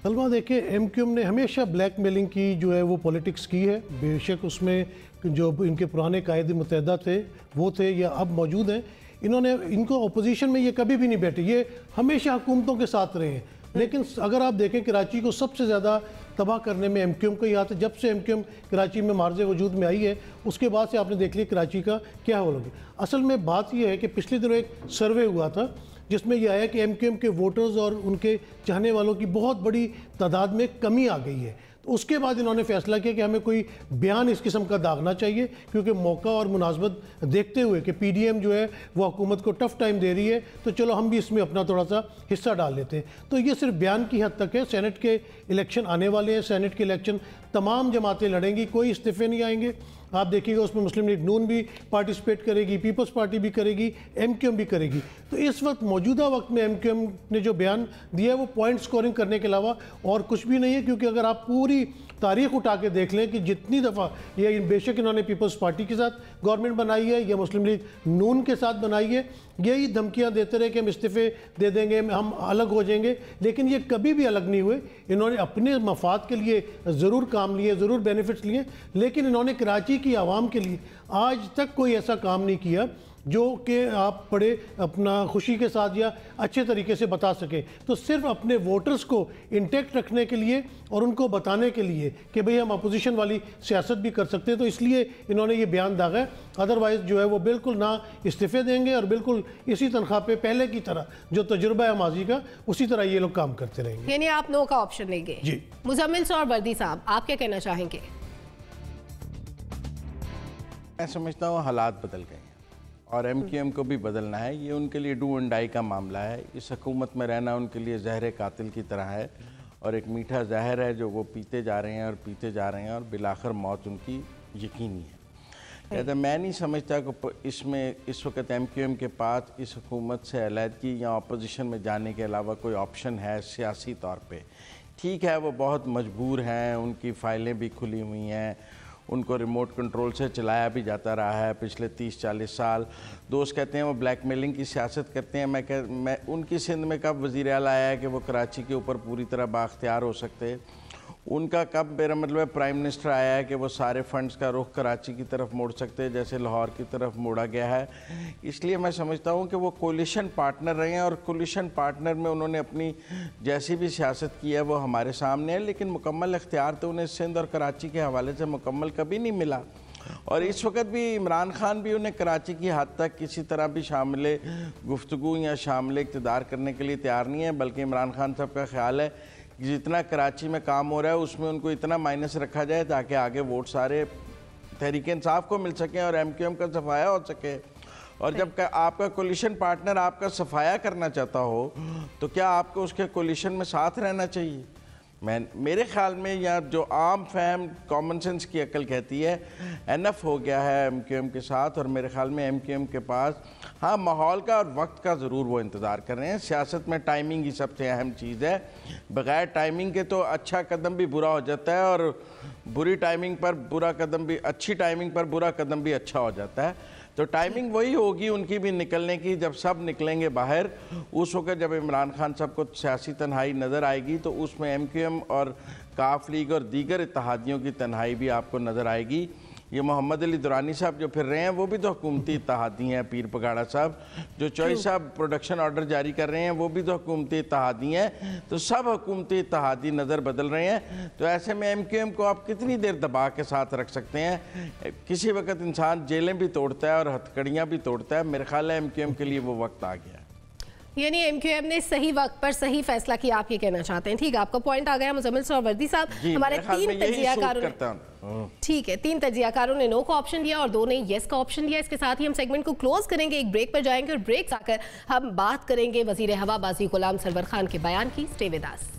सलमा, देखिए MQM ने हमेशा ब्लैकमेलिंग की जो है वो पॉलिटिक्स की है। बेशक उसमें जो इनके पुराने कायदे मुत्तहदा थे वो थे या अब मौजूद हैं, इनको अपोजिशन में ये कभी भी नहीं बैठे, ये हमेशा हुकूमतों के साथ रहे हैं। लेकिन अगर आप देखें कराची को सबसे ज़्यादा तबाह करने में MQM का ही हाथ है। जब से MQM कराची में मार्ज़े वजूद में आई है उसके बाद से आपने देख लिया कराची का क्या हो लगी। असल में बात यह है कि पिछले दिनों एक सर्वे हुआ था जिसमें यह आया कि MQM के वोटर्स और उनके चाहने वालों की बहुत बड़ी तादाद में कमी आ गई है। तो उसके बाद इन्होंने फैसला किया कि हमें कोई बयान इस किस्म का दागना चाहिए, क्योंकि मौका और मुनासबत देखते हुए कि PDM जो है वो हुकूमत को टफ टाइम दे रही है, तो चलो हम भी इसमें अपना थोड़ा सा हिस्सा डाल लेते हैं। तो ये सिर्फ बयान की हद तक है। सेनेट के इलेक्शन आने वाले हैं, सेनेट के इलेक्शन तमाम जमातें लड़ेंगी, कोई इस्तीफे नहीं आएंगे। आप देखिएगा उसमें मुस्लिम लीग नून भी पार्टिसिपेट करेगी, पीपल्स पार्टी भी करेगी, MQM भी करेगी। तो इस वक्त मौजूदा वक्त में MQM ने जो बयान दिया है वो पॉइंट स्कोरिंग करने के अलावा और कुछ भी नहीं है, क्योंकि अगर आप पूरी तारीख उठा के देख लें कि जितनी दफ़ा ये बेशक इन्होंने पीपल्स पार्टी के साथ गवर्नमेंट बनाई है या मुस्लिम लीग नून के साथ बनाई है, यही धमकियां देते रहे कि हम इस्तीफे दे देंगे, हम अलग हो जाएंगे, लेकिन ये कभी भी अलग नहीं हुए। इन्होंने अपने मफाद के लिए ज़रूर काम लिए, ज़रूर बेनिफिट्स लिए, लेकिन इन्होंने कराची की आवाम के लिए आज तक कोई ऐसा काम नहीं किया जो कि आप बड़े अपना खुशी के साथ या अच्छे तरीके से बता सके। तो सिर्फ अपने वोटर्स को इंटैक्ट रखने के लिए और उनको बताने के लिए कि भाई हम अपोजिशन वाली सियासत भी कर सकते हैं, तो इसलिए इन्होंने ये बयान दागा है। अदरवाइज़ जो है वो बिल्कुल ना इस्तीफे देंगे और बिल्कुल इसी तनख्वाह पे पहले की तरह जो तजुर्बा है माजी का उसी तरह ये लोग काम करते रहेंगे। यानी आप नो का ऑप्शन लेंगे? जी। मुजम्मिल और वर्दी साहब, आप क्या कहना चाहेंगे? मैं समझता हूँ हालात बदल गए हैं और MQM को भी बदलना है। ये उनके लिए डू एंड डाई का मामला है। इस हुकूमत में रहना उनके लिए जहर कातिल की तरह है और एक मीठा जहर है जो वो पीते जा रहे हैं और पीते जा रहे हैं और बिलाखिर मौत उनकी यकीनी है। कहते मैं नहीं समझता कि इसमें इस वक्त MQM के पास इस हुकूमत से अलहदगी या अपोजिशन में जाने के अलावा कोई ऑप्शन है सियासी तौर पे। ठीक है, वो बहुत मजबूर हैं, उनकी फ़ाइलें भी खुली हुई हैं, उनको रिमोट कंट्रोल से चलाया भी जाता रहा है पिछले 30-40 साल। दोस्त कहते हैं वो ब्लैकमेलिंग की सियासत करते हैं। मैं उनकी सिंध में कब वज़ीर आला आया है कि वो कराची के ऊपर पूरी तरह बाख्तियार हो सकते? उनका कब मेरा मतलब प्राइम मिनिस्टर आया है कि वो सारे फंड्स का रुख कराची की तरफ मोड़ सकते हैं जैसे लाहौर की तरफ मोड़ा गया है? इसलिए मैं समझता हूँ कि वो कोलिशन पार्टनर रहे हैं और कोलिशन पार्टनर में उन्होंने अपनी जैसी भी सियासत की है वो हमारे सामने है, लेकिन मुकम्मल इख्तियार तो उन्हें सिंध और कराची के हवाले से मुकम्मल कभी नहीं मिला। और इस वक्त भी इमरान खान भी उन्हें कराची की हद तक किसी तरह भी शामिल गुफ्तगू या शामिल इक़्तिदार करने के लिए तैयार नहीं है, बल्कि इमरान खान साहब का ख्याल है जितना कराची में काम हो रहा है उसमें उनको इतना माइनस रखा जाए ताकि आगे वोट सारे तहरीक इंसाफ को मिल सकें और MQM का सफाया हो सके। और जब आपका कोलिशन पार्टनर आपका सफाया करना चाहता हो तो क्या आपको उसके कोलिशन में साथ रहना चाहिए? मेरे ख्याल में या जो आम फहम कॉमन सेंस की अकल कहती है एनफ हो गया है MQM के साथ। और मेरे ख्याल में MQM के पास हाँ माहौल का और वक्त का ज़रूर वो इंतज़ार कर रहे हैं। सियासत में टाइमिंग ही सबसे अहम चीज़ है, बग़ैर टाइमिंग के तो अच्छा कदम भी बुरा हो जाता है और बुरी टाइमिंग पर बुरा कदम भी, अच्छी टाइमिंग पर बुरा कदम भी अच्छा हो जाता है। तो टाइमिंग वही होगी उनकी भी निकलने की, जब सब निकलेंगे बाहर। उस वक्त जब इमरान खान साहब को सियासी तन्हाई नज़र आएगी तो उसमें MQM और काफ लीग और दीगर इत्तेहादियों की तन्हाई भी आपको नज़र आएगी। ये मोहम्मद अली दुरानी साहब जो फिर रहे हैं वो भी तो हुकूमती इत्तेहादी हैं, पीर पगाड़ा साहब जो चॉइस साहब प्रोडक्शन ऑर्डर जारी कर रहे हैं वो भी तो हुकूमती इत्तेहादी हैं। तो सब हुकूमती इत्तेहादी नज़र बदल रहे हैं। तो ऐसे में MQM को आप कितनी देर दबा के साथ रख सकते हैं? किसी वक्त इंसान जेलें भी तोड़ता है और हथकड़ियाँ भी तोड़ता है। मेरे ख्याल है MQM के लिए वो वक्त आ गया है। यानी MQM ने सही वक्त पर सही फैसला किया, आप ये कहना चाहते हैं? ठीक है, आपका पॉइंट आ गया मुजम्मिल सोहरावर्दी साहब। हमारे 3 तजियाकारों ने, ठीक है, 3 तजियाकारों ने नो का ऑप्शन दिया और 2 ने येस का ऑप्शन दिया। इसके साथ ही हम सेगमेंट को क्लोज करेंगे, एक ब्रेक पर जाएंगे और ब्रेक आकर हम बात करेंगे वजीर हवाबाजी गुलाम सरवर खान के बयान की। Stay with us.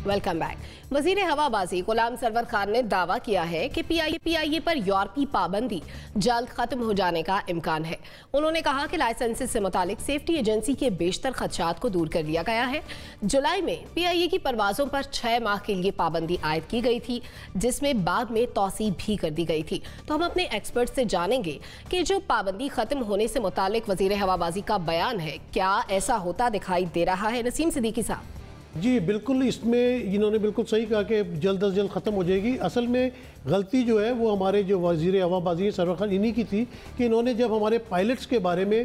Welcome back. वजीर हवाबाजी गुलाम सरवर खान ने दावा किया है कि PIA पर यूरोपीय पाबंदी जल्द खत्म हो जाने का इम्कान है। उन्होंने कहा कि लाइसेंसेस से मुतालिक सेफ्टी एजेंसी के बेशतर खदशात को दूर कर लिया गया है। जुलाई में PIA की परवाजों पर 6 माह के लिए पाबंदी आयद की गई थी, जिसमें बाद में तौसीब भी कर दी गई थी। तो हम अपने एक्सपर्ट से जानेंगे कि जो पाबंदी खत्म होने से मुतालिक वजीर हवाबाजी का बयान है, क्या ऐसा होता दिखाई दे रहा है? नसीम सिद्दीकी साहब। जी बिल्कुल, इसमें इन्होंने बिल्कुल सही कहा कि जल्द अज जल्द ख़त्म हो जाएगी। असल में गलती जो है वो हमारे जो वज़ीर हवाबाजी सरवर खान इन्हीं की थी कि इन्होंने जब हमारे पायलट्स के बारे में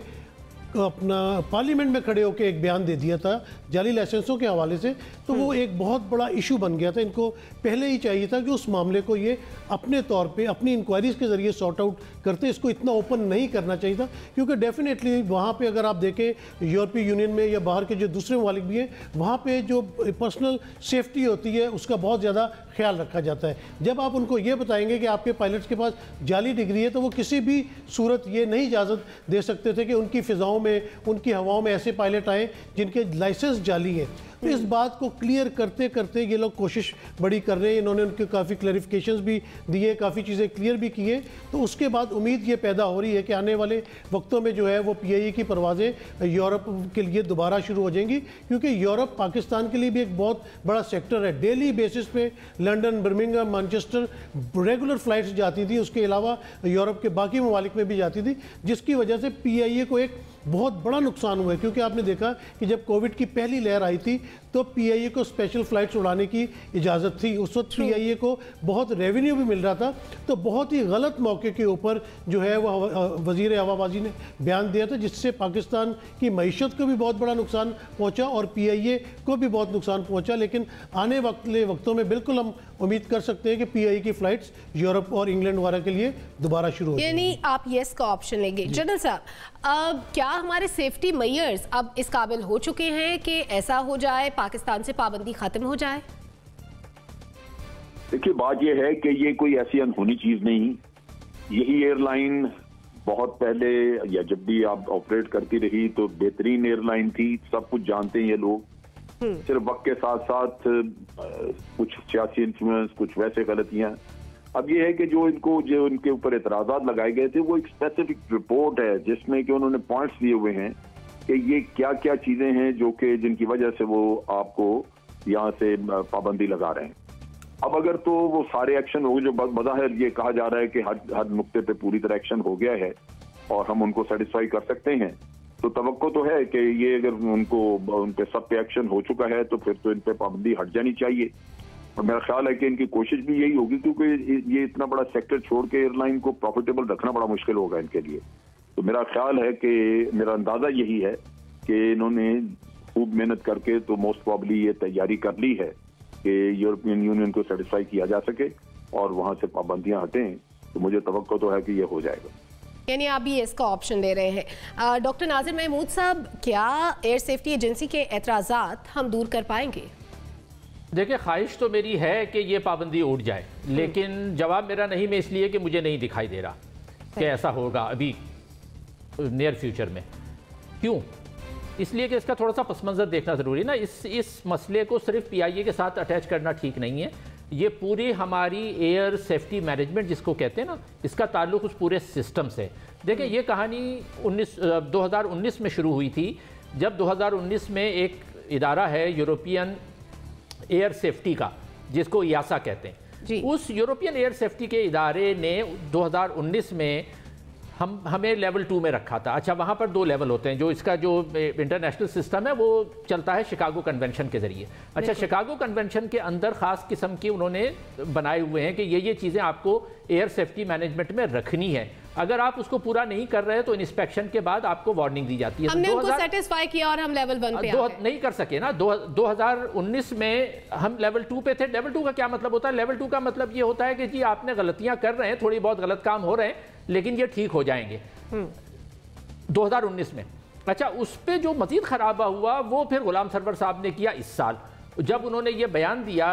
अपना पार्लियामेंट में खड़े होकर एक बयान दे दिया था जाली लाइसेंसों के हवाले से, तो वो एक बहुत बड़ा इशू बन गया था। इनको पहले ही चाहिए था कि उस मामले को ये अपने तौर पे अपनी इंक्वायरीज़ के ज़रिए सॉर्ट आउट करते, इसको इतना ओपन नहीं करना चाहिए था। क्योंकि डेफिनेटली वहाँ पे अगर आप देखें यूरोपीय यूनियन में या बाहर के जो दूसरे ममालिक भी हैं, वहाँ पे जो पर्सनल सेफ्टी होती है उसका बहुत ज़्यादा ख्याल रखा जाता है। जब आप उनको ये बताएंगे कि आपके पायलट्स के पास जाली डिग्री है, तो वो किसी भी सूरत ये नहीं इजाज़त दे सकते थे कि उनकी फ़िज़ाओं में, उनकी हवाओं में ऐसे पायलट आए जिनके लाइसेंस जाली है। तो इस बात को क्लियर करते करते ये लोग कोशिश बड़ी कर रहे हैं। इन्होंने उनके काफ़ी क्लैरिफिकेशंस भी दिए, काफ़ी चीज़ें क्लियर भी किए। तो उसके बाद उम्मीद ये पैदा हो रही है कि आने वाले वक्तों में जो है वो PIA की परवाज़ें यूरोप के लिए दोबारा शुरू हो जाएंगी, क्योंकि यूरोप पाकिस्तान के लिए भी एक बहुत बड़ा सेक्टर है। डेली बेसिस पे London, Birmingham, Manchester regular flights जाती थी, उसके अलावा यूरोप के बाकी ममालिक में भी जाती थी, जिसकी वजह से PIA को एक बहुत बड़ा नुकसान हुआ है। क्योंकि आपने देखा कि जब कोविड की पहली लहर आई थी तो PIA को स्पेशल फ़्लाइट्स उड़ाने की इजाज़त थी। उस वक्त PIA को बहुत रेवेन्यू भी मिल रहा था। तो बहुत ही गलत मौके के ऊपर जो है वह वज़ीर हवाबाजी ने बयान दिया था, जिससे पाकिस्तान की मईशत को भी बहुत बड़ा नुकसान पहुंचा और PIA को भी बहुत नुकसान पहुंचा। लेकिन आने वाले वक्तों में बिल्कुल हम उम्मीद कर सकते हैं कि PIA की फ़्लाइट्स यूरोप और इंग्लैंड वगैरह के लिए दोबारा शुरू हो। यानी आप येस का ऑप्शन लेंगे। जनरल साहब, क्या हमारे सेफ्टी मेजर्स अब इस काबिल हो चुके हैं कि ऐसा हो जाए, पाकिस्तान से पाबंदी खत्म हो जाए? देखिए, बात यह है कि ये कोई ऐसी अनहोनी चीज नहीं। यही एयरलाइन बहुत पहले या जब भी आप ऑपरेट करती रही तो बेहतरीन एयरलाइन थी, सब कुछ जानते हैं ये लोग। सिर्फ वक्त के साथ साथ कुछ सियासी इन्फ्लुएंस, कुछ वैसे गलतियां। अब ये है कि जो इनके ऊपर एतराज़ात लगाए गए थे वो एक स्पेसिफिक रिपोर्ट है जिसमें कि उन्होंने पॉइंट्स दिए हुए हैं कि ये क्या क्या चीजें हैं जो कि जिनकी वजह से वो आपको यहाँ से पाबंदी लगा रहे हैं। अब अगर तो वो सारे एक्शन हो, जो बज़ाहिर ये कहा जा रहा है कि हर नुक्ते पे पूरी तरह एक्शन हो गया है और हम उनको सेटिस्फाई कर सकते हैं, तो तवक्को तो है कि ये अगर उन पे सब पे एक्शन हो चुका है तो फिर तो इन पे पाबंदी हट जानी चाहिए। और मेरा ख्याल है कि इनकी कोशिश भी यही होगी, क्योंकि ये इतना बड़ा सेक्टर छोड़ के एयरलाइन को प्रॉफिटेबल रखना बड़ा मुश्किल होगा इनके लिए। तो मेरा ख्याल है कि मेरा अंदाजा यही है कि इन्होंने खूब मेहनत करके तो मोस्ट प्रॉब्ली ये तैयारी कर ली है कि यूरोपियन यूनियन को सेटिस्फाई किया जा सके और वहां से पाबंदियां हटें। तो मुझे तवक्को तो है कि ये हो जाएगा। यानी आप भी इसका ऑप्शन दे रहे हैं। डॉक्टर नाजिर महमूद साहब, क्या एयर सेफ्टी एजेंसी के एतराज़ात हम दूर कर पाएंगे? देखिए, ख्वाहिश तो मेरी है कि ये पाबंदी उठ जाए, लेकिन जवाब मेरा नहीं में इसलिए कि मुझे नहीं दिखाई दे रहा कि ऐसा होगा अभी नियर फ्यूचर में। क्यों? इसलिए कि इसका थोड़ा सा पस मंज़र देखना ज़रूरी है ना। इस मसले को सिर्फ PIA के साथ अटैच करना ठीक नहीं है। ये पूरी हमारी एयर सेफ्टी मैनेजमेंट जिसको कहते हैं ना, इसका ताल्लुक उस पूरे सिस्टम से। देखिए, ये कहानी 2019 में शुरू हुई थी, जब 2019 में एक इदारा है यूरोपियन एयर सेफ्टी का, जिसको EASA कहते हैं। उस यूरोपियन एयर सेफ्टी के इदारे ने 2019 में हमें लेवल 2 में रखा था। अच्छा, वहाँ पर 2 लेवल होते हैं। जो इसका जो इंटरनेशनल सिस्टम है वो चलता है शिकागो कन्वेंशन के ज़रिए। अच्छा, शिकागो कन्वेंशन के अंदर ख़ास किस्म की उन्होंने बनाए हुए हैं कि ये चीज़ें आपको एयर सेफ्टी मैनेजमेंट में रखनी है। अगर आप उसको पूरा नहीं कर रहे तो इंस्पेक्शन के बाद आपको वार्निंग दी जाती है। हमने उनको सेटिस्फाई किया और हम लेवल 1 पे आ गए। नहीं कर सके ना। 2019 में हम लेवल 2 पे थे। लेवल 2 का क्या मतलब होता है? लेवल 2 का मतलब ये होता है कि जी आपने गलतियां कर रहे हैं, थोड़ी बहुत गलत काम हो रहे हैं, लेकिन ये ठीक हो जाएंगे। 2019 में। अच्छा, उस पर जो मजीद खराबा हुआ वो फिर गुलाम सरवर साहब ने किया इस साल, जब उन्होंने ये बयान दिया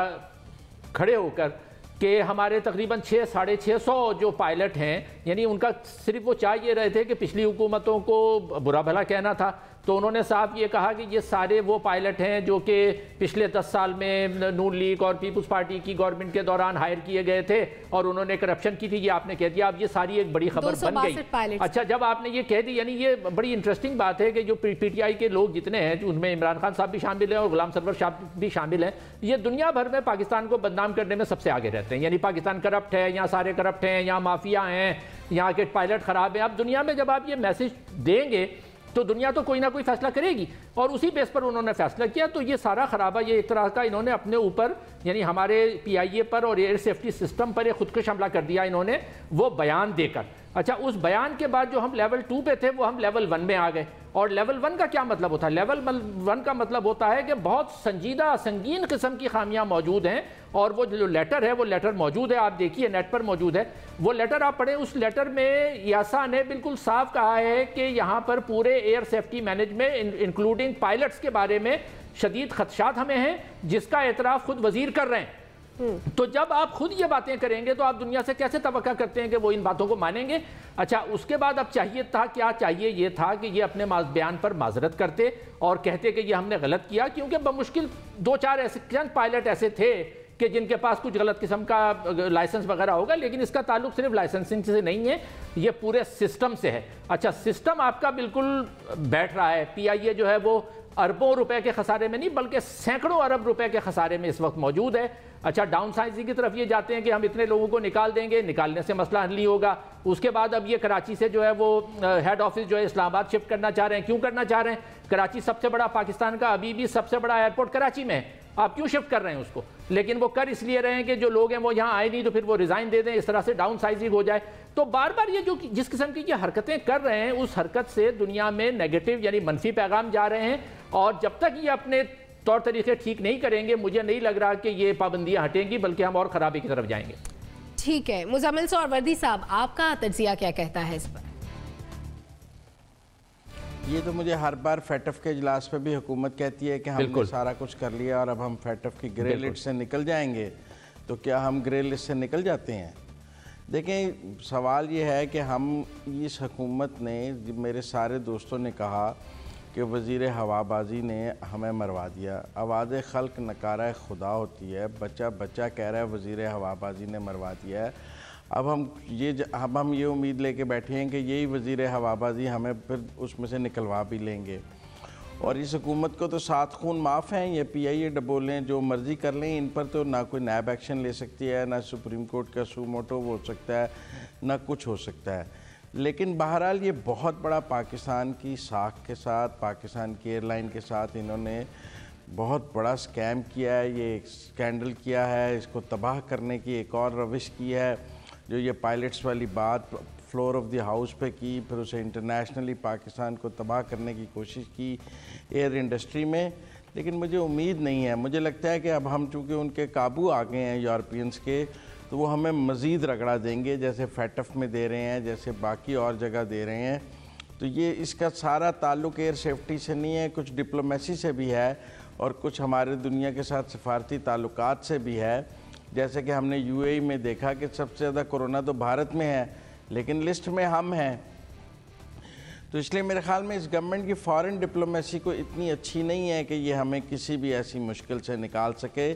खड़े होकर कि हमारे तकरीबन 600-650 जो पायलट हैं, यानी उनका सिर्फ वो चाह ये रहे थे कि पिछली हुकूमतों को बुरा भला कहना था। तो उन्होंने साहब ये कहा कि ये सारे वो पायलट हैं जो कि पिछले 10 साल में नून लीग और पीपल्स पार्टी की गवर्नमेंट के दौरान हायर किए गए थे और उन्होंने करप्शन की थी। ये आपने कह दिया। अब ये सारी एक बड़ी खबर बन गई। अच्छा, जब आपने ये कह दी, यानी ये बड़ी इंटरेस्टिंग बात है कि जो PTI के लोग जितने हैं, उनमें इमरान खान साहब भी शामिल हैं और गुलाम सरवर साहब भी शामिल हैं, ये दुनिया भर में पाकिस्तान को बदनाम करने में सबसे आगे रहते हैं। यानी पाकिस्तान करप्ट है, यहाँ सारे करप्ट हैं, यहाँ माफिया हैं, यहाँ के पायलट खराब हैं। अब दुनिया में जब आप ये मैसेज देंगे तो दुनिया तो कोई ना कोई फैसला करेगी, और उसी बेस पर उन्होंने फैसला किया। तो ये सारा खराबा ये एक तरह का इन्होंने अपने ऊपर, यानी हमारे PIA पर और एयर सेफ्टी सिस्टम पर एक खुदकुश हमला कर दिया इन्होंने, वो बयान देकर। अच्छा, उस बयान के बाद जो हम लेवल 2 पे थे वो हम लेवल 1 में आ गए। और लेवल 1 का क्या मतलब होता है? लेवल 1 का मतलब होता है कि बहुत संगीन किस्म की खामियां मौजूद हैं, और वो जो लेटर है वो लेटर मौजूद है, आप देखिए नेट पर मौजूद है। वो लेटर आप पढ़ें। उस लेटर में EASA ने बिल्कुल साफ कहा है कि यहाँ पर पूरे air safety management including pilots के बारे में शदीद खदशात हमें हैं, जिसका एतराफ़ खुद वजीर कर रहे हैं। तो जब आप खुद ये बातें करेंगे तो आप दुनिया से कैसे तवक्का करते हैं कि वो इन बातों को मानेंगे? अच्छा, उसके बाद अब चाहिए था क्या? चाहिए ये था कि ये अपने बयान पर माजरत करते और कहते कि ये हमने गलत किया, क्योंकि बमुश्किल 2-4 ऐसे चंद पायलट ऐसे थे कि जिनके पास कुछ गलत किस्म का लाइसेंस वगैरह होगा, लेकिन इसका ताल्लुक सिर्फ लाइसेंसिंग से नहीं है, ये पूरे सिस्टम से है। अच्छा, सिस्टम आपका बिल्कुल बैठ रहा है। PIA जो है वो अरबों रुपए के खसारे में नहीं बल्कि सैकड़ों अरब रुपए के खसारे में इस वक्त मौजूद है। अच्छा, डाउन साइजिंग की तरफ ये जाते हैं कि हम इतने लोगों को निकाल देंगे, निकालने से मसला हल नहीं होगा। उसके बाद अब ये कराची से जो है वो हेड ऑफिस जो है इस्लामाबाद शिफ्ट करना चाह रहे हैं। क्यों करना चाह रहे हैं? कराची सबसे बड़ा, पाकिस्तान का अभी भी सबसे बड़ा एयरपोर्ट कराची में है, आप क्यों शिफ्ट कर रहे हैं उसको? लेकिन वो कर इसलिए रहे हैं कि जो लोग हैं वो यहाँ आए नहीं तो फिर वो रिजाइन दे दें, इस तरह से डाउन साइजिंग हो जाए। तो बार बार ये जो जिस किस्म की ये हरकतें कर रहे हैं, उस हरकत से दुनिया में नेगेटिव यानी मनफी पैगाम जा रहे हैं, और जब तक ये अपने तौर तरीके ठीक नहीं करेंगे, मुझे नहीं लग रहा कि ये पाबंदियां हटेंगी, बल्कि हम और खराबी की तरफ जाएंगे। ठीक है, मुजम्मिल सोहरावर्दी साहब, आपका तज्जिया क्या कहता है इस पर? ये तो मुझे हर बार FATF के इजलास पे भी हुकूमत कहती है कि हमने सारा कुछ कर लिया और अब हम FATF की ग्रे लिस्ट से निकल जाएंगे। तो क्या हम ग्रे लिस्ट से निकल जाते हैं? देखें, सवाल ये है कि हम इस हुकूमत ने, मेरे सारे दोस्तों ने कहा कि वज़ीर हवाबाजी ने हमें मरवा दिया। आवाज़ खल्क नकारा खुदा होती है। बच्चा बच्चा कह रहा है वज़ीर हवाबाजी ने मरवा दिया है। अब हम ये उम्मीद लेके बैठे हैं कि यही वज़ीर हवाबाजी हमें फिर उसमें से निकलवा भी लेंगे। और इस हुकूमत को तो 7 खून माफ़ हैं, ये PIA डबोलें जो मर्ज़ी कर लें, इन पर तो ना कोई नैब एक्शन ले सकती है, ना सुप्रीम कोर्ट का सू मोटो हो सकता है, ना कुछ हो सकता है। लेकिन बहरहाल ये बहुत बड़ा पाकिस्तान की साख के साथ, पाकिस्तान की एयरलाइन के साथ इन्होंने बहुत बड़ा स्कैम किया है, ये एक स्कैंडल किया है। इसको तबाह करने की एक और रविश की है, जो ये पायलट्स वाली बात फ्लोर ऑफ द हाउस पे की, फिर उसे इंटरनेशनली पाकिस्तान को तबाह करने की कोशिश की एयर इंडस्ट्री में। लेकिन मुझे उम्मीद नहीं है, मुझे लगता है कि अब हम चूँकि उनके काबू आ गए हैं यूरोपियंस के, तो वो हमें मज़ीद रगड़ा देंगे, जैसे फैटफ में दे रहे हैं, जैसे बाकी और जगह दे रहे हैं। तो ये इसका सारा ताल्लुक एयर सेफ्टी से नहीं है, कुछ डिप्लोमेसी से भी है और कुछ हमारे दुनिया के साथ सफारती ताल्लुकात से भी है। जैसे कि हमने UAE में देखा कि सबसे ज़्यादा कोरोना तो भारत में है, लेकिन लिस्ट में हम हैं। तो इसलिए मेरे ख़्याल में इस गवर्नमेंट की फ़ॉरेन डिप्लोमेसी को इतनी अच्छी नहीं है कि ये हमें किसी भी ऐसी मुश्किल से निकाल सके।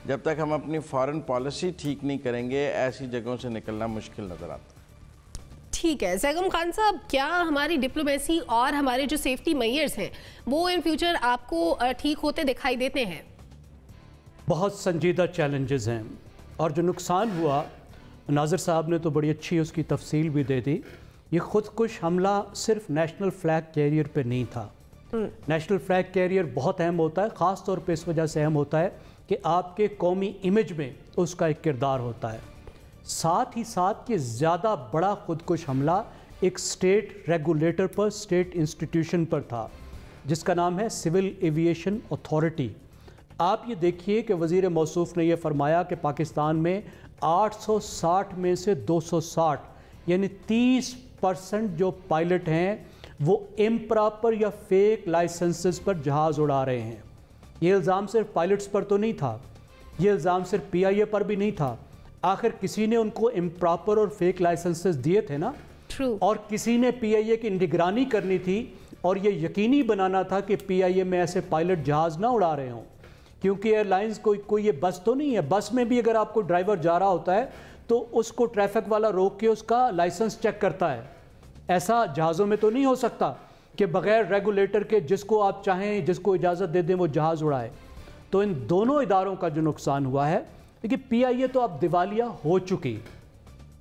जब तक हम अपनी फ़ॉरेन पॉलिसी ठीक नहीं करेंगे, ऐसी जगहों से निकलना मुश्किल नज़र आता है। ठीक है ज़ैगम खान साहब, क्या हमारी डिप्लोमेसी और हमारे जो सेफ्टी मेजर्स हैं वो इन फ्यूचर आपको ठीक होते दिखाई देते हैं? बहुत संजीदा चैलेंजेस हैं और जो नुकसान हुआ, नाज़र साहब ने तो बड़ी अच्छी उसकी तफसील भी दे दी। ये खुदकुश हमला सिर्फ नेशनल फ्लैग कैरियर पे नहीं था। नेशनल फ्लैग कैरियर बहुत अहम होता है, ख़ास तौर पे इस वजह से अहम होता है कि आपके कौमी इमेज में उसका एक किरदार होता है। साथ ही साथ ये ज़्यादा बड़ा खुदकुश हमला एक स्टेट रेगुलेटर पर, स्टेट इंस्टीट्यूशन पर था, जिसका नाम है सिविल एविएशन अथॉरिटी। आप ये देखिए कि वज़ीर मौसूफ़ ने यह फरमाया कि पाकिस्तान में 860 में से 260 यानी 30% जो पायलट हैं वो इम्प्रॉपर या फेक लाइसेंसेस पर जहाज़ उड़ा रहे हैं। ये इल्ज़ाम सिर्फ पायलट्स पर तो नहीं था, ये इल्ज़ाम सिर्फ PIA पर भी नहीं था। आखिर किसी ने उनको इम्प्रॉपर और फेक लाइसेंसेस दिए थे ना। True. और किसी ने PIA की निगरानी करनी थी और ये यकीनी बनाना था कि PIA में ऐसे पायलट जहाज़ ना उड़ा रहे हों, क्योंकि एयरलाइंस कोई ये बस तो नहीं है। बस में भी अगर आपको ड्राइवर जा रहा होता है तो उसको ट्रैफिक वाला रोक के उसका लाइसेंस चेक करता है। ऐसा जहाज़ों में तो नहीं हो सकता कि बग़ैर रेगुलेटर के जिसको आप चाहें, जिसको इजाज़त दे दें, वो जहाज़ उड़ाए। तो इन दोनों इदारों का जो नुकसान हुआ है, देखिए PIA तो अब दिवालिया हो चुकी,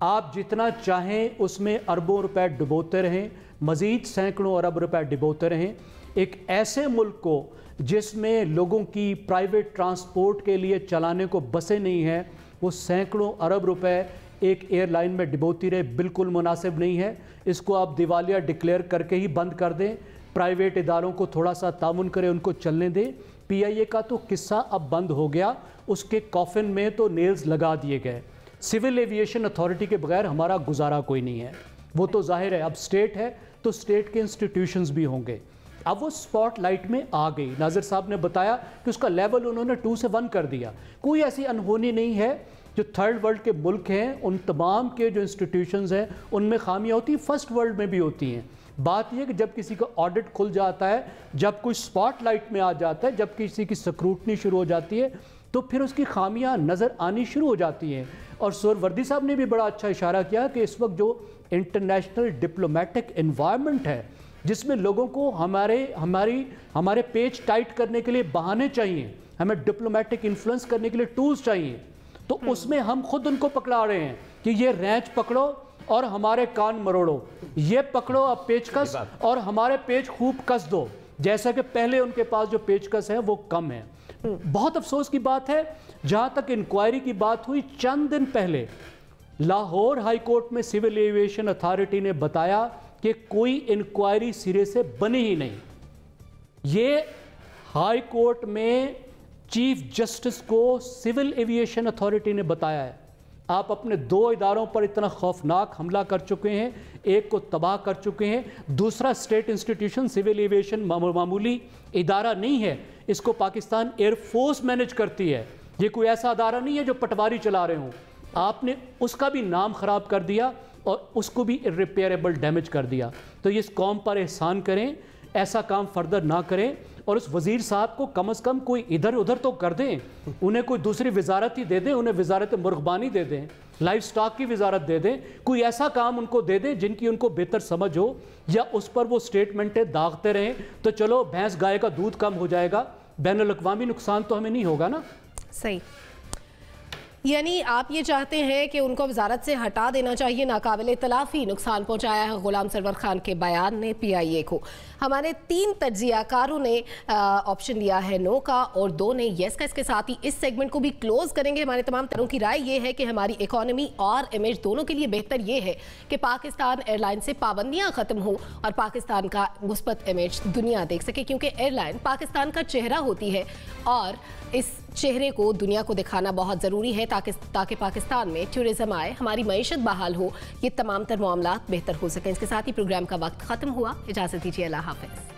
आप जितना चाहें उसमें अरबों रुपए डुबोते रहें, मज़ीद सैकड़ों अरब रुपए डुबोते रहें। एक ऐसे मुल्क को जिसमें लोगों की प्राइवेट ट्रांसपोर्ट के लिए चलाने को बसें नहीं हैं, वो सैकड़ों अरब रुपए एक एयरलाइन में डुबोती रहे, बिल्कुल मुनासिब नहीं है। इसको आप दिवालिया डिक्लेयर करके ही बंद कर दें, प्राइवेट इदारों को थोड़ा सा तामुन करें, उनको चलने दें। PIA का तो किस्सा अब बंद हो गया, उसके कॉफिन में तो नेल्स लगा दिए गए। सिविल एविएशन अथॉरिटी के बगैर हमारा गुजारा कोई नहीं है। वो तो जाहिर है अब स्टेट है तो स्टेट के इंस्टीट्यूशंस भी होंगे। अब वो स्पॉटलाइट में आ गई। नाज़र साहब ने बताया कि उसका लेवल उन्होंने 2 से 1 कर दिया। कोई ऐसी अनहोनी नहीं है। जो थर्ड वर्ल्ड के मुल्क हैं उन तमाम के जो इंस्टीट्यूशंस हैं उनमें खामियां होती हैं, फर्स्ट वर्ल्ड में भी होती हैं। बात यह कि जब किसी का ऑडिट खुल जाता है, जब कोई स्पॉटलाइट में आ जाता है, जब किसी की स्क्रूटनी शुरू हो जाती है, तो फिर उसकी खामियां नज़र आनी शुरू हो जाती हैं। और सुहरवर्दी साहब ने भी बड़ा अच्छा इशारा किया कि इस वक्त जो इंटरनेशनल डिप्लोमेटिक एनवायरनमेंट है, जिसमें लोगों को हमारे पेच टाइट करने के लिए बहाने चाहिए, हमें डिप्लोमेटिक इन्फ्लुएंस करने के लिए टूल्स चाहिए, तो उसमें हम खुद उनको पकड़ा रहे हैं कि ये रैंच पकड़ो और हमारे कान मरोड़ो, ये पकड़ो अब पेचकस और हमारे पेच खूब कस दो, जैसा कि पहले उनके पास जो पेचकस है वो कम है। बहुत अफसोस की बात है, जहां तक इंक्वायरी की बात हुई, चंद दिन पहले लाहौर हाई कोर्ट में सिविल एविएशन अथॉरिटी ने बताया कि कोई इंक्वायरी सिरे से बनी ही नहीं। ये हाई कोर्ट में चीफ जस्टिस को सिविल एविएशन अथॉरिटी ने बताया है। आप अपने 2 इदारों पर इतना खौफनाक हमला कर चुके हैं, एक को तबाह कर चुके हैं, दूसरा स्टेट इंस्टीट्यूशन सिविल एविएशन मामूली इदारा नहीं है, इसको पाकिस्तान एयरफोर्स मैनेज करती है। ये कोई ऐसा इदारा नहीं है जो पटवारी चला रहे हों। आपने उसका भी नाम खराब कर दिया और उसको भी इर्रिपेयरेबल डैमेज कर दिया। तो ये इस कौम पर एहसान करें, ऐसा काम फर्दर ना करें और उस वजीर साहब को कम से कम कोई इधर उधर तो कर दें, उन्हें कोई दूसरी वजारत ही दे दें, उन्हें वजारत मुर्गबानी दे दें, लाइफ स्टॉक की वजारत दे दें, कोई ऐसा काम उनको दे दें जिनकी उनको बेहतर समझ हो, या उस पर वो स्टेटमेंटें दागते रहें तो चलो भैंस गाय का दूध कम हो जाएगा, बैनुल अक़वामी नुकसान तो हमें नहीं होगा ना। सही, यानी आप ये चाहते हैं कि उनको वजारत से हटा देना चाहिए। नाकाबिले तलाफी नुकसान पहुंचाया है गुलाम सरवर खान के बयान ने PIA को। हमारे 3 तज्जियाकारों ने ऑप्शन लिया है नो का और 2 ने येस का। इसके साथ ही इस सेगमेंट को भी क्लोज करेंगे। हमारे तमाम तरह की राय ये है कि हमारी इकोनॉमी और इमेज दोनों के लिए बेहतर ये है कि पाकिस्तान एयरलाइन से पाबंदियां खत्म हो और पाकिस्तान का मुस्बत इमेज दुनिया देख सके, क्योंकि एयरलाइन पाकिस्तान का चेहरा होती है और इस चेहरे को दुनिया को दिखाना बहुत ज़रूरी है ताकि पाकिस्तान में टूरिज्म आए, हमारी मईशत बहाल हो, ये तमाम तर मामलात बेहतर हो सकें। इसके साथ ही प्रोग्राम का वक्त ख़त्म हुआ। इजाज़त दीजिए, अल्लाह हाफ़िज़।